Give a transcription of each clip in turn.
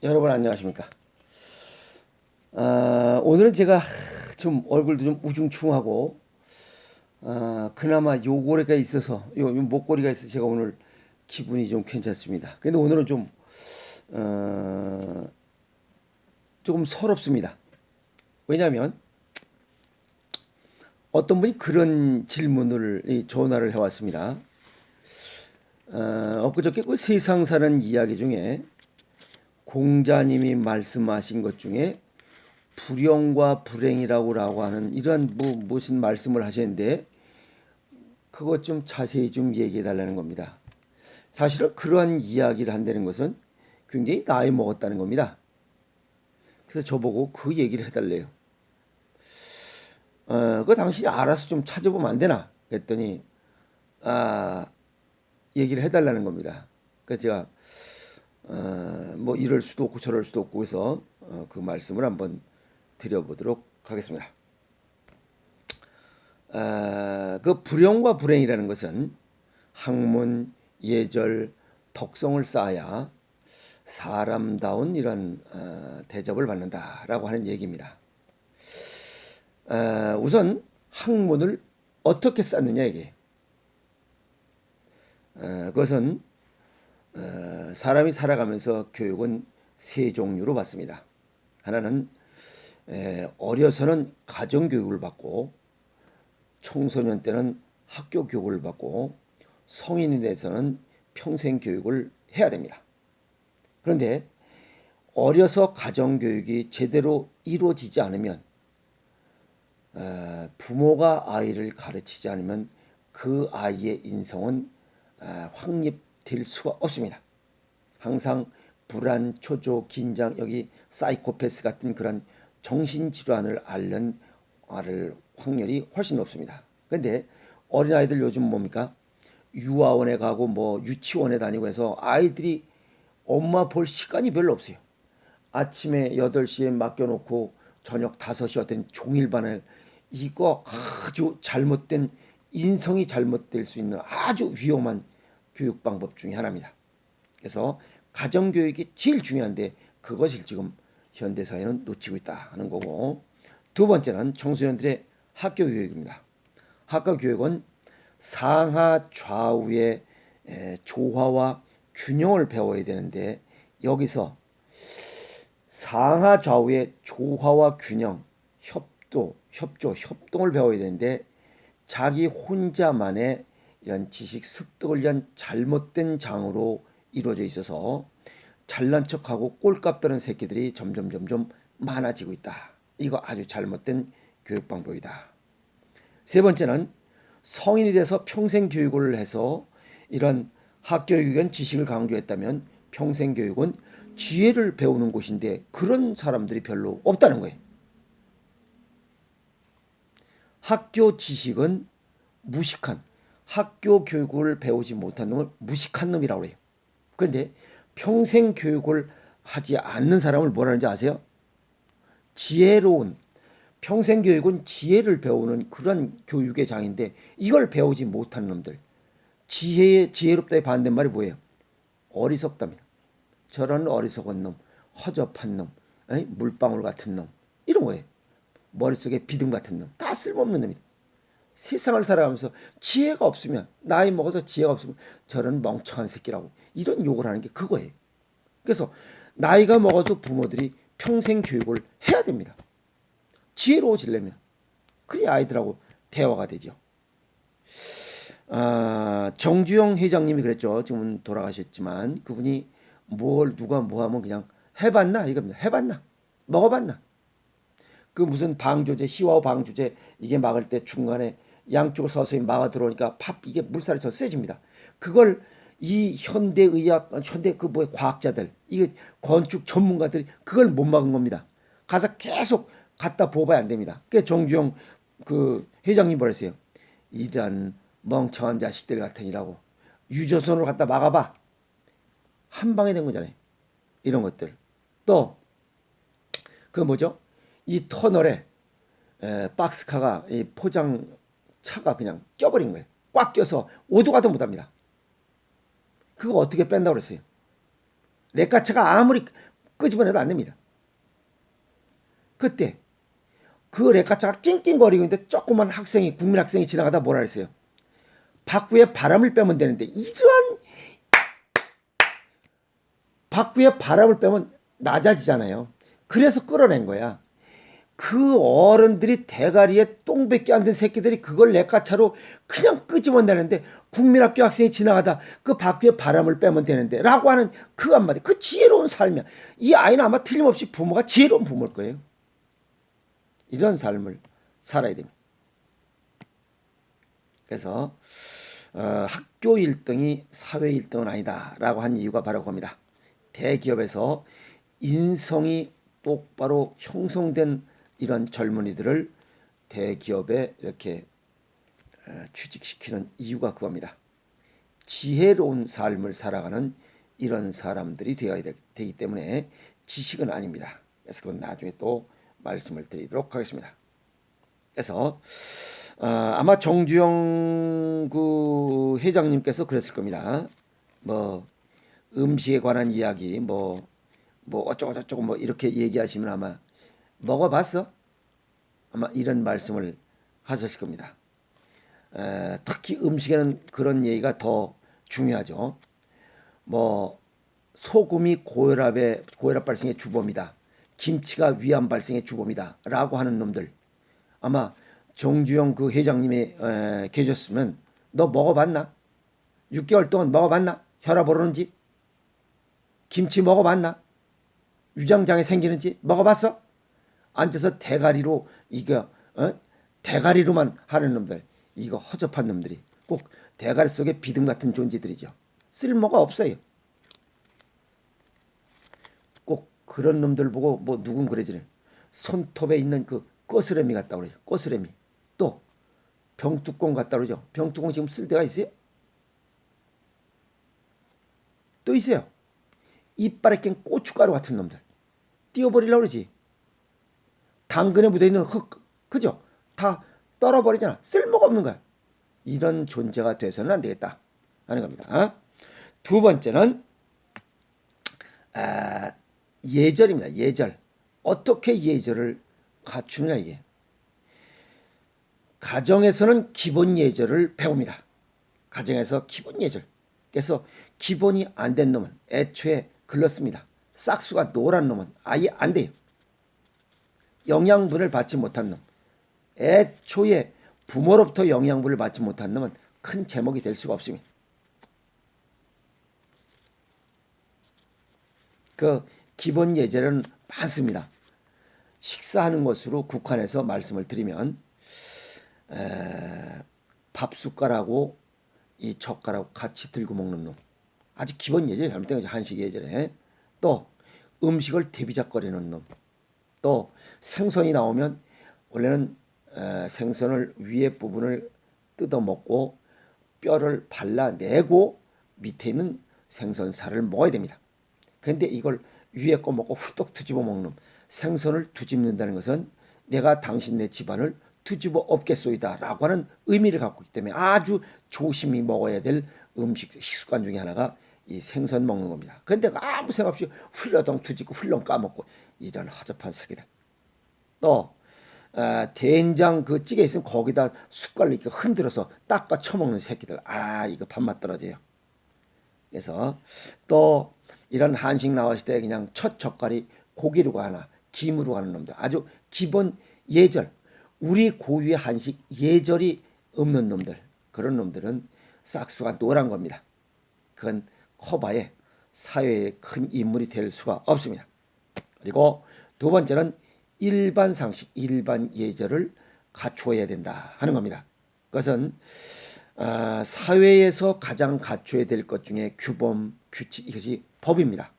여러분 안녕하십니까? 오늘은 제가 좀 얼굴도 좀 우중충하고 그나마 요고리가 있어서 요 목걸이가 있어서 제가 오늘 기분이 좀 괜찮습니다. 근데 오늘은 좀 어, 조금 서럽습니다. 왜냐하면 어떤 분이 그런 질문을 전화를 해왔습니다. 엊그저께 그 세상 사는 이야기 중에 공자님이 말씀하신 것 중에 불영과 불행이라고 하는 이러한 무슨 말씀을 하셨는데 그것 좀 자세히 좀 얘기해 달라는 겁니다. 사실은 그러한 이야기를 한다는 것은 굉장히 나이 먹었다는 겁니다. 그래서 저보고 그 얘기를 해달래요. 그거 당신이 알아서 좀 찾아보면 안 되나? 그랬더니 아 얘기를 해달라는 겁니다. 그래서 제가 뭐 이럴 수도 없고 저럴 수도 없고 해서 그 말씀을 한번 드려보도록 하겠습니다. 그 불영과 불행이라는 것은 학문, 예절, 덕성을 쌓아야 사람다운 이런 대접을 받는다라고 하는 얘기입니다. 우선 학문을 어떻게 쌓느냐 이게. 그것은 사람이 살아가면서 교육은 세 종류로 받습니다. 하나는 어려서는 가정 교육을 받고 청소년 때는 학교 교육을 받고 성인이 돼서는 평생 교육을 해야 됩니다. 그런데 어려서 가정 교육이 제대로 이루어지지 않으면 부모가 아이를 가르치지 않으면 그 아이의 인성은 확립될 수가 없습니다. 항상 불안, 초조, 긴장, 여기 사이코패스 같은 그런 정신질환을 앓는 확률이 훨씬 높습니다. 그런데 어린아이들 요즘 뭡니까? 유아원에 가고 뭐 유치원에 다니고 해서 아이들이 엄마 볼 시간이 별로 없어요. 아침에 8시에 맡겨놓고 저녁 5시 어떤 종일반을 이거 아주 잘못된 인성이 잘못될 수 있는 아주 위험한 교육 방법 중에 하나입니다. 그래서 가정교육이 제일 중요한데 그것을 지금 현대사회는 놓치고 있다 하는 거고 두 번째는 청소년들의 학교 교육입니다. 학교 교육은 상하 좌우의 조화와 균형을 배워야 되는데 여기서 상하 좌우의 조화와 균형, 협동을 배워야 되는데 자기 혼자만의 이런 지식 습득을 위한 잘못된 장으로 이루어져 있어서 잘난 척하고 꼴값 드는 새끼들이 점점 많아지고 있다. 이거 아주 잘못된 교육 방법이다. 세 번째는 성인이 돼서 평생 교육을 해서 이런 학교 교육은 지식을 강조했다면 평생 교육은 지혜를 배우는 곳인데 그런 사람들이 별로 없다는 거예요. 학교 지식은 무식한 학교 교육을 배우지 못한 놈을 무식한 놈이라고 해요. 그런데 평생 교육을 하지 않는 사람을 뭐라는지 아세요? 지혜로운 평생 교육은 지혜를 배우는 그런 교육의 장인데 이걸 배우지 못한 놈들. 지혜롭다의 반대말이 뭐예요? 어리석답니다. 저런 어리석은 놈, 허접한 놈, 물방울 같은 놈 이런 거예요. 머릿속에 비듬 같은 놈, 다 쓸모없는 놈이다. 세상을 살아가면서 지혜가 없으면 나이 먹어서 지혜가 없으면 저런 멍청한 새끼라고 이런 욕을 하는 게 그거예요. 그래서 나이가 먹어도 부모들이 평생 교육을 해야 됩니다. 지혜로워지려면 그래야 아이들하고 대화가 되죠. 정주영 회장님이 그랬죠. 지금은 돌아가셨지만 그분이 뭘 누가 뭐 하면 그냥 해봤나 이겁니다. 해봤나 먹어봤나 그 무슨 방조제 시와오 방조제 이게 막을 때 중간에 양쪽을 서서히 막아 들어오니까 팝 이게 물살이 더 세집니다. 그걸 이 현대의학 현대 그 뭐야 과학자들 이게 건축 전문가들이 그걸 못 막은 겁니다. 가서 계속 갖다 부어봐야 안 됩니다. 그 정주영 그 회장님 뭐랬어요? 이런 멍청한 자식들 같으니라고 유조선으로 갖다 막아봐 한 방에 된 거잖아요. 이런 것들 또 그 뭐죠? 이 터널에 박스카가 이 포장 차가 그냥 껴버린 거예요. 꽉 껴서 오도 가도 못합니다. 그거 어떻게 뺀다고 그랬어요? 레카차가 아무리 끄집어내도 안 됩니다. 그때 그 렉카차가 낑낑거리고 있는데 조그만 학생이 국민 학생이 지나가다 뭐라 했어요? 바퀴에 바람을 빼면 되는데 이러한 바퀴에 바람을 빼면 낮아지잖아요. 그래서 끌어낸 거야. 그 어른들이 대가리에 똥밖에 안 된 새끼들이 그걸 렉카차로 그냥 끄집어내는데 국민학교 학생이 지나가다 그 바퀴에 바람을 빼면 되는데 라고 하는 그 한마디, 그 지혜로운 삶이야. 이 아이는 아마 틀림없이 부모가 지혜로운 부모일 거예요. 이런 삶을 살아야 됩니다. 그래서 학교 1등이 사회 1등은 아니다 라고 한 이유가 바로 그겁니다. 대기업에서 인성이 똑바로 형성된 이런 젊은이들을 대기업에 이렇게 취직시키는 이유가 그겁니다. 지혜로운 삶을 살아가는 이런 사람들이 되어야 되기 때문에 지식은 아닙니다. 그래서 그건 나중에 또 말씀을 드리도록 하겠습니다. 그래서 아마 정주영 그 회장님께서 그랬을 겁니다. 뭐 음식에 관한 이야기 뭐 어쩌고 저쩌고 뭐 이렇게 얘기하시면 아마 먹어봤어? 아마 이런 말씀을 하셨을 겁니다. 특히 음식에는 그런 얘기가 더 중요하죠. 뭐 소금이 고혈압 발생의 주범이다. 김치가 위암 발생의 주범이다. 라고 하는 놈들. 아마 정주영 그 회장님이 계셨으면 너 먹어봤나? 6개월 동안 먹어봤나? 혈압 오르는지? 김치 먹어봤나? 위장장애 생기는지 먹어봤어? 앉아서 대가리로 이거 대가리로만 하는 놈들, 이거 허접한 놈들이 꼭 대가리 속에 비듬 같은 존재들이죠. 쓸모가 없어요. 꼭 그런 놈들 보고 뭐 누군 그러지를 손톱에 있는 그 꺼스레미 같다 그러죠. 꺼스레미. 또 병뚜껑 같다 그러죠. 병뚜껑 지금 쓸 데가 있어요? 또 있어요. 이빨에 낀 고춧가루 같은 놈들 띄워버리려고 그러지. 당근에 묻어있는 흙, 그죠? 다 떨어버리잖아. 쓸모가 없는 거야. 이런 존재가 돼서는 안 되겠다 하는 겁니다. 두 번째는 예절입니다. 예절. 어떻게 예절을 갖추느냐 이게. 가정에서는 기본 예절을 배웁니다. 가정에서 기본 예절. 그래서 기본이 안 된 놈은 애초에 글렀습니다. 싹수가 노란 놈은 아예 안 돼요. 영양분을 받지 못한 놈, 애초에 부모로부터 영양분을 받지 못한 놈은 큰 제목이 될 수가 없습니다. 그 기본 예절은 많습니다. 식사하는 것으로 국한해서 말씀을 드리면 밥 숟가락하고 이 젓가락 같이 들고 먹는 놈, 아주 기본 예절이 잘못된 거죠. 한식 예절에. 또 음식을 대비작거리는 놈, 또 생선이 나오면 원래는 생선을 위에 부분을 뜯어 먹고 뼈를 발라내고 밑에 있는 생선살을 먹어야 됩니다. 그런데 이걸 위에 거 먹고 훌떡 뒤집어 먹는 놈. 생선을 뒤집는다는 것은 내가 당신네 집안을 뒤집어 엎겠소이다 라고 하는 의미를 갖고 있기 때문에 아주 조심히 먹어야 될 음식 식습관 중에 하나가 이 생선 먹는 겁니다. 그런데 아무 생각 없이 훌러덩 뒤집고 훌렁 까먹고 이런 허접한 새끼들. 또 된장 그 찌개 있으면 거기다 숟갈로 이렇게 흔들어서 닦아 쳐먹는 새끼들. 이거 밥맛 떨어져요. 그래서 또 이런 한식 나왔을 때 그냥 첫 젓갈이 고기로 가나 김으로 가는 놈들. 아주 기본 예절. 우리 고유의 한식 예절이 없는 놈들. 그런 놈들은 싹수가 노란 겁니다. 그건 커봐야 사회에 큰 인물이 될 수가 없습니다. 그리고 두 번째는 일반 상식, 일반 예절을 갖추어야 된다 하는 겁니다. 그것은 사회에서 가장 갖춰야 될 것 중에 규범, 규칙, 이것이 법입니다.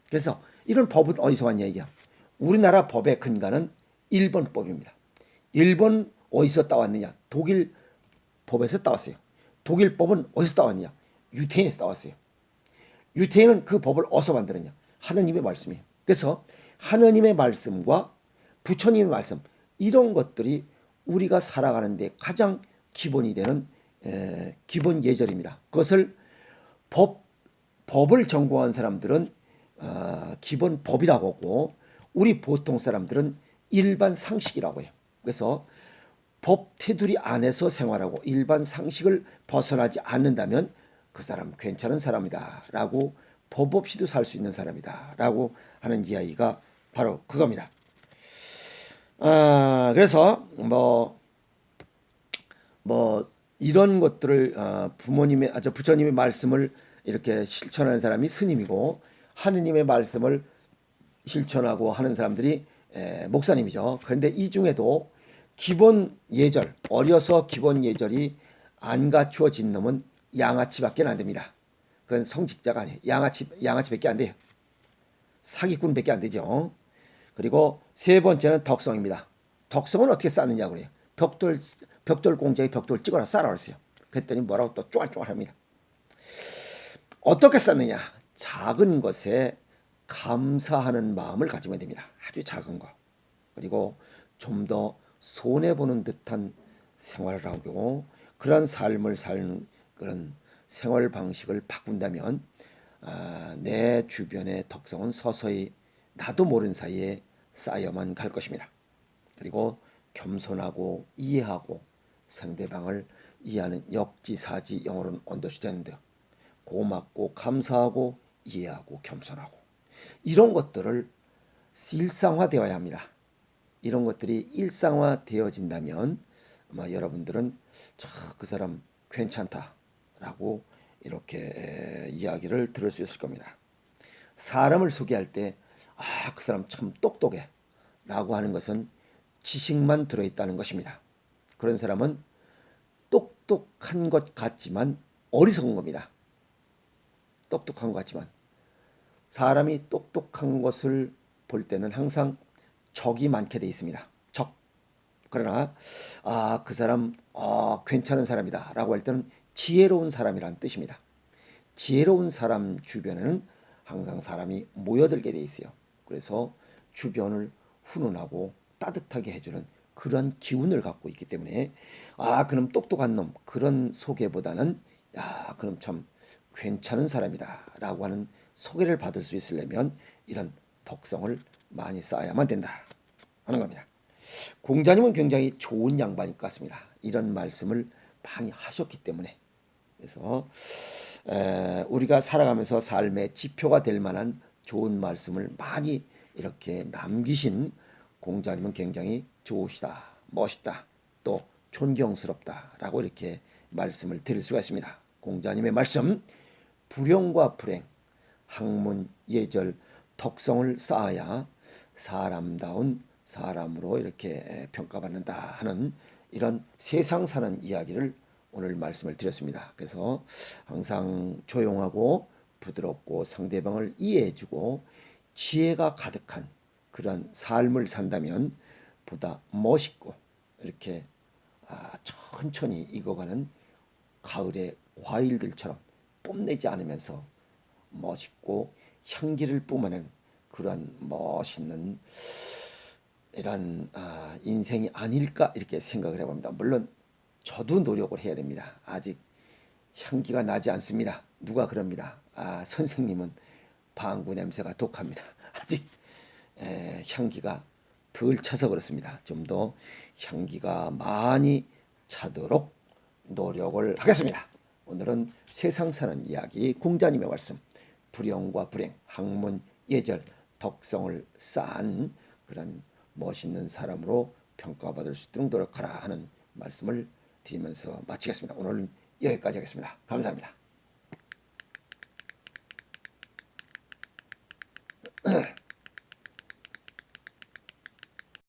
그래서 이런 법은 어디서 왔냐 이게야. 우리나라 법의 근간은 일본법입니다. 일본 어디서 따왔느냐? 독일 법에서 따왔어요. 독일 법은 어디서 따왔느냐? 유태인에서 따왔어요. 유태인은 그 법을 어디서 만들었냐? 하느님의 말씀이에요. 그래서 하느님의 말씀과 부처님의 말씀, 이런 것들이 우리가 살아가는 데 가장 기본이 되는 기본 예절입니다. 그것을 법을 전공한 사람들은 기본 법이라고 하고 우리 보통 사람들은 일반 상식이라고 해요. 그래서 법 테두리 안에서 생활하고 일반 상식을 벗어나지 않는다면 그 사람 괜찮은 사람이다 라고 법 없이도 살 수 있는 사람이다 라고 하는 이야기가 바로 그겁니다. 그래서 이런 것들을 부처님의 말씀을 이렇게 실천하는 사람이 스님이고 하느님의 말씀을 실천하고 하는 사람들이 목사님이죠. 그런데 이 중에도 기본 예절, 어려서 기본 예절이 안 갖추어진 놈은 양아치밖에 안 됩니다. 그건 성직자가 아니에요. 양아치밖에 안 돼요. 사기꾼밖에 안 되죠. 그리고 세 번째는 덕성입니다. 덕성은 어떻게 쌓느냐 그래요. 벽돌 공장에 벽돌 찍어라 쌓아라 그랬어요. 그랬더니 뭐라고 또 쫑알쫑알합니다. 어떻게 쌓느냐? 작은 것에 감사하는 마음을 가지면 됩니다. 아주 작은 거. 그리고 좀 더 손해보는 듯한 생활을 하고 그런 삶을 사는 그런 생활 방식을 바꾼다면 내 주변의 덕성은 서서히 나도 모르는 사이에 쌓여만 갈 것입니다. 그리고 겸손하고 이해하고 상대방을 이해하는 역지사지, 영어로는 언더스탠드, 고맙고 감사하고 이해하고 겸손하고 이런 것들을 일상화되어야 합니다. 이런 것들이 일상화되어진다면 아마 여러분들은 그 사람 괜찮다라고 이렇게 이야기를 들을 수 있을 겁니다. 사람을 소개할 때 그 사람 참 똑똑해 라고 하는 것은 지식만 들어있다는 것입니다. 그런 사람은 똑똑한 것 같지만 어리석은 겁니다. 똑똑한 것 같지만 사람이 똑똑한 것을 볼 때는 항상 적이 많게 돼 있습니다. 적. 그러나 그 사람 괜찮은 사람이다 라고 할 때는 지혜로운 사람이라는 뜻입니다. 지혜로운 사람 주변에는 항상 사람이 모여들게 돼 있어요. 그래서 주변을 훈훈하고 따뜻하게 해주는 그런 기운을 갖고 있기 때문에 그럼 똑똑한 놈 그런 소개보다는 그럼 참 괜찮은 사람이다 라고 하는 소개를 받을 수 있으려면 이런 덕성을 많이 쌓아야만 된다 하는 겁니다. 공자님은 굉장히 좋은 양반일 것 같습니다. 이런 말씀을 많이 하셨기 때문에. 그래서 우리가 살아가면서 삶의 지표가 될 만한 좋은 말씀을 많이 이렇게 남기신 공자님은 굉장히 좋으시다, 멋있다, 또 존경스럽다라고 이렇게 말씀을 드릴 수가 있습니다. 공자님의 말씀, 불용과 불행, 학문, 예절, 덕성을 쌓아야 사람다운 사람으로 이렇게 평가받는다 하는 이런 세상 사는 이야기를 오늘 말씀을 드렸습니다. 그래서 항상 조용하고 부드럽고 상대방을 이해해주고 지혜가 가득한 그런 삶을 산다면 보다 멋있고 이렇게 천천히 익어가는 가을의 과일들처럼 뽐내지 않으면서 멋있고 향기를 뿜어내는 그런 멋있는 이런 인생이 아닐까 이렇게 생각을 해봅니다. 물론 저도 노력을 해야 됩니다. 아직 향기가 나지 않습니다. 누가 그럽니다. 선생님은 방구 냄새가 독합니다. 아직 향기가 덜 차서 그렇습니다. 좀 더 향기가 많이 차도록 노력을 하겠습니다. 오늘은 세상 사는 이야기 공자님의 말씀, 불용과 불행, 학문, 예절, 덕성을 쌓은 그런 멋있는 사람으로 평가받을 수 있도록 노력하라 하는 말씀을 드리면서 마치겠습니다. 오늘은 여기까지 하겠습니다. 감사합니다.